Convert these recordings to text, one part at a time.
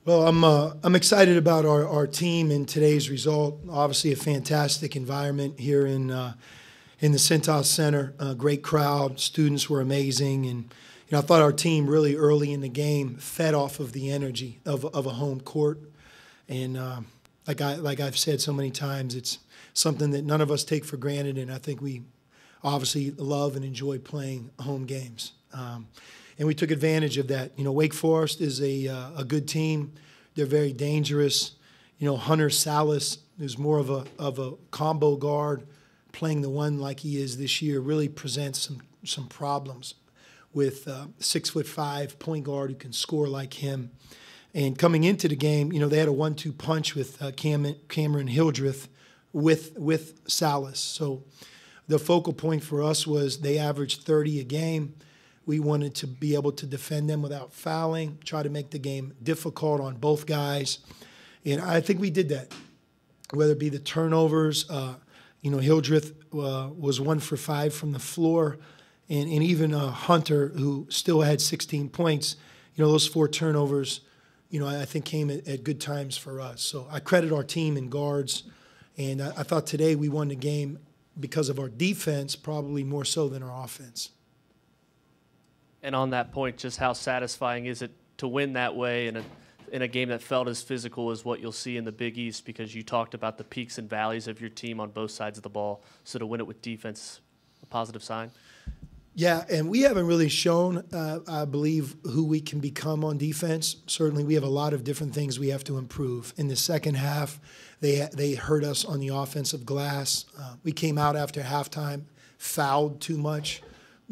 Well, I'm excited about our team and today's result. Obviously, a fantastic environment here in the Cintas Center. Great crowd, students were amazing, and I thought our team really early in the game fed off of the energy of a home court. And like I've said so many times, it's something that none of us take for granted, and I think we obviously love and enjoy playing home games. And we took advantage of that. Wake Forest is a good team. They're very dangerous. Hunter Salas, who's more of a combo guard, playing the one like he is this year, really presents some problems with 6'5" point guard who can score like him. And coming into the game, they had a 1-2 punch with Cameron Hildreth with Salas. So the focal point for us was they averaged 30 a game. We wanted to be able to defend them without fouling, try to make the game difficult on both guys. And I think we did that, whether it be the turnovers. Hildreth was 1 for 5 from the floor. And even Hunter, who still had 16 points, those 4 turnovers, I think came at good times for us. So I credit our team and guards. And I thought today we won the game because of our defense, probably more so than our offense. And on that point, just how satisfying is it to win that way in a game that felt as physical as what you'll see in the Big East, because you talked about the peaks and valleys of your team on both sides of the ball. So to win it with defense, a positive sign? Yeah, and we haven't really shown, I believe, who we can become on defense. Certainly we have a lot of different things we have to improve. In the second half, they hurt us on the offensive glass. We came out after halftime, fouled too much,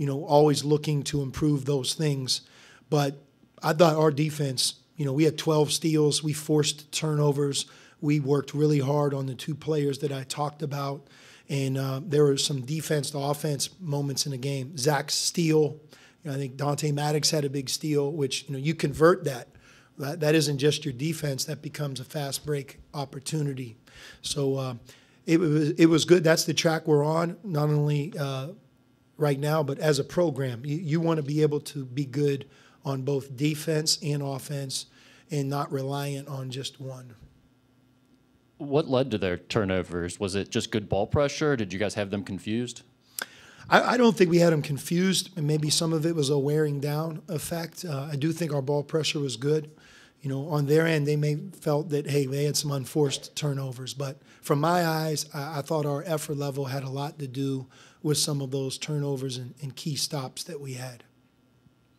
always looking to improve those things. But I thought our defense, we had 12 steals. We forced turnovers. We worked really hard on the 2 players that I talked about. And there were some defense to offense moments in the game. Zach's steal, I think Dante Maddox had a big steal, which, you convert that. That isn't just your defense. That becomes a fast break opportunity. So it was good. That's the track we're on, not only right now, but as a program. You want to be able to be good on both defense and offense and not reliant on just one. What led to their turnovers? Was it just good ball pressure? Did you guys have them confused? I don't think we had them confused, and maybe some of it was a wearing down effect. I do think our ball pressure was good. On their end, they may felt that, hey, they had some unforced turnovers. But from my eyes, I thought our effort level had a lot to do with some of those turnovers and key stops that we had.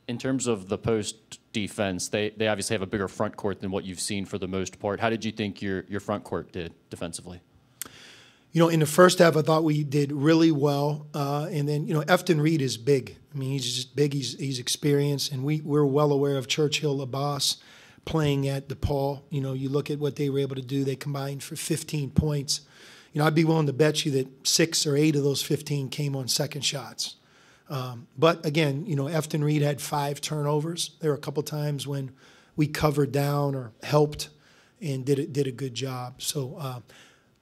In terms of the post defense, they obviously have a bigger front court than what you've seen for the most part. How did you think your front court did defensively? In the first half, I thought we did really well. And then, Efton Reed is big. I mean, he's just big. He's experienced. And we're well aware of Churchill Abbas playing at DePaul. You look at what they were able to do. They combined for 15 points. I'd be willing to bet you that 6 or 8 of those 15 came on second shots. But again, Efton Reed had 5 turnovers. There were a couple times when we covered down or helped and did a good job. So,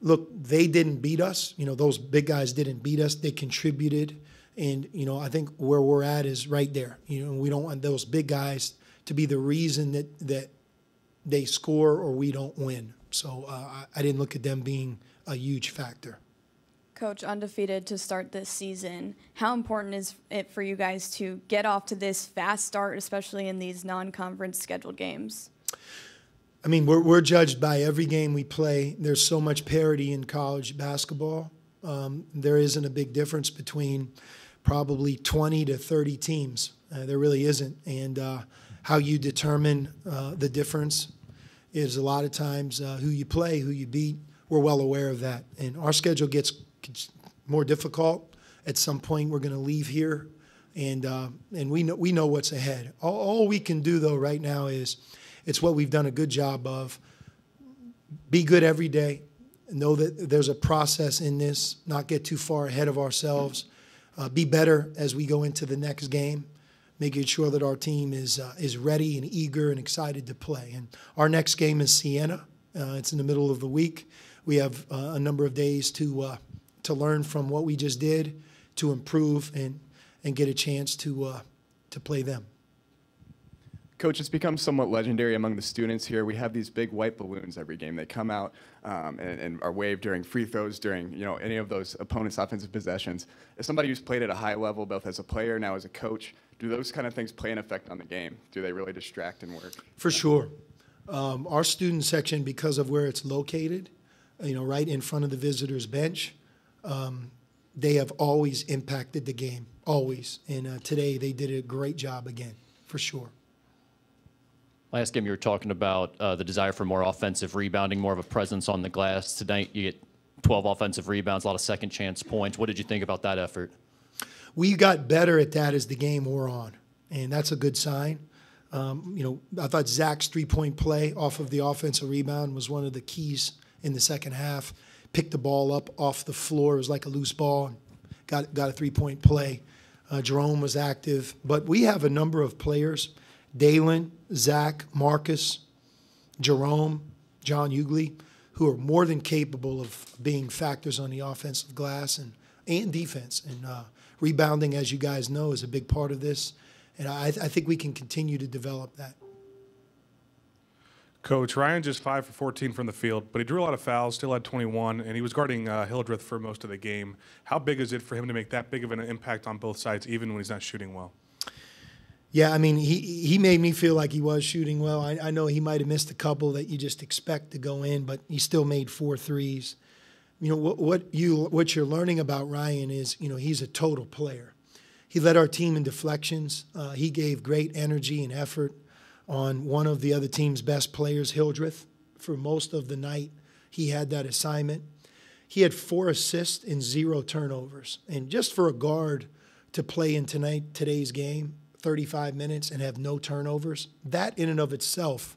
look, they didn't beat us. Those big guys didn't beat us. They contributed. And, I think where we're at is right there. We don't want those big guys to be the reason that they score or we don't win. So I didn't look at them being a huge factor. Coach, undefeated to start this season. How important is it for you guys to get off to this fast start, especially in these non-conference scheduled games? I mean, we're judged by every game we play. There's so much parity in college basketball. There isn't a big difference between probably 20 to 30 teams. There really isn't. And how you determine the difference is a lot of times who you play, who you beat. We're well aware of that. And our schedule gets more difficult. At some point, we're going to leave here, and we know what's ahead. All we can do, though, right now is it's what we've done a good job of. Be good every day. Know that there's a process in this. Not get too far ahead of ourselves. Be better as we go into the next game. Making sure that our team is ready and eager and excited to play. And our next game is Siena. It's in the middle of the week. We have a number of days to learn from what we just did, to improve and get a chance to play them. Coach, it's become somewhat legendary among the students here. We have these big white balloons every game. They come out and are waved during free throws, during any of those opponents' offensive possessions. As somebody who's played at a high level, both as a player now as a coach, do those kind of things play an effect on the game? Do they really distract and work? For sure. Our student section, because of where it's located, right in front of the visitors' bench, they have always impacted the game, always. And today they did a great job again, for sure. Last game you were talking about the desire for more offensive rebounding, more of a presence on the glass. Tonight you get 12 offensive rebounds, a lot of second chance points. What did you think about that effort? We got better at that as the game wore on, and that's a good sign. I thought Zach's three-point play off of the offensive rebound was one of the keys in the second half. Picked the ball up off the floor. It was like a loose ball. Got a three-point play. Jerome was active. But we have a number of players, Dalen, Zach, Marcus, Jerome, John Ugly, who are more than capable of being factors on the offensive glass and defense. And rebounding, as you guys know, is a big part of this. And I think we can continue to develop that. Coach, Ryan just 5 for 14 from the field, but he drew a lot of fouls, still had 21, and he was guarding Hildreth for most of the game. How big is it for him to make that big of an impact on both sides, even when he's not shooting well? Yeah, I mean, he made me feel like he was shooting well. I know he might have missed a couple that you just expect to go in, but he still made 4 threes. What you're learning about Ryan is, he's a total player. He led our team in deflections. He gave great energy and effort on one of the other team's best players, Hildreth. For most of the night, he had that assignment. He had 4 assists and 0 turnovers. And just for a guard to play in today's game, 35 minutes and have no turnovers, that in and of itself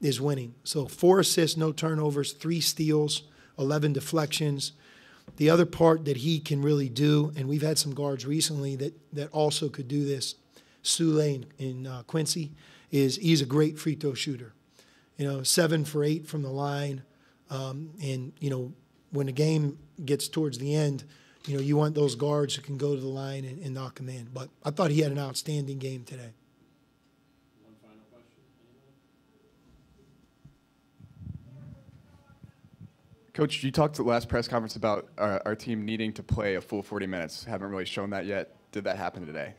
is winning. So 4 assists, no turnovers, 3 steals, 11 deflections. The other part that he can really do, and we've had some guards recently that also could do this, Sule and Quincy, is he's a great free throw shooter. 7 for 8 from the line. And when the game gets towards the end, you want those guards who can go to the line and knock them in. But I thought he had an outstanding game today. One final question. Coach, you talked at the last press conference about our team needing to play a full 40 minutes. Haven't really shown that yet. Did that happen today?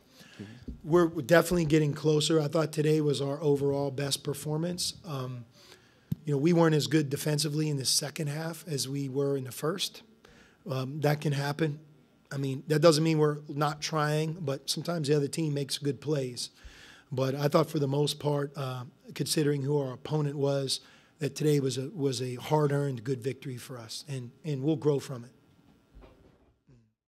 We're definitely getting closer. I thought today was our overall best performance. We weren't as good defensively in the second half as we were in the first. That can happen. I mean, that doesn't mean we're not trying, but sometimes the other team makes good plays. But I thought for the most part, considering who our opponent was, that today was a hard-earned good victory for us, and we'll grow from it.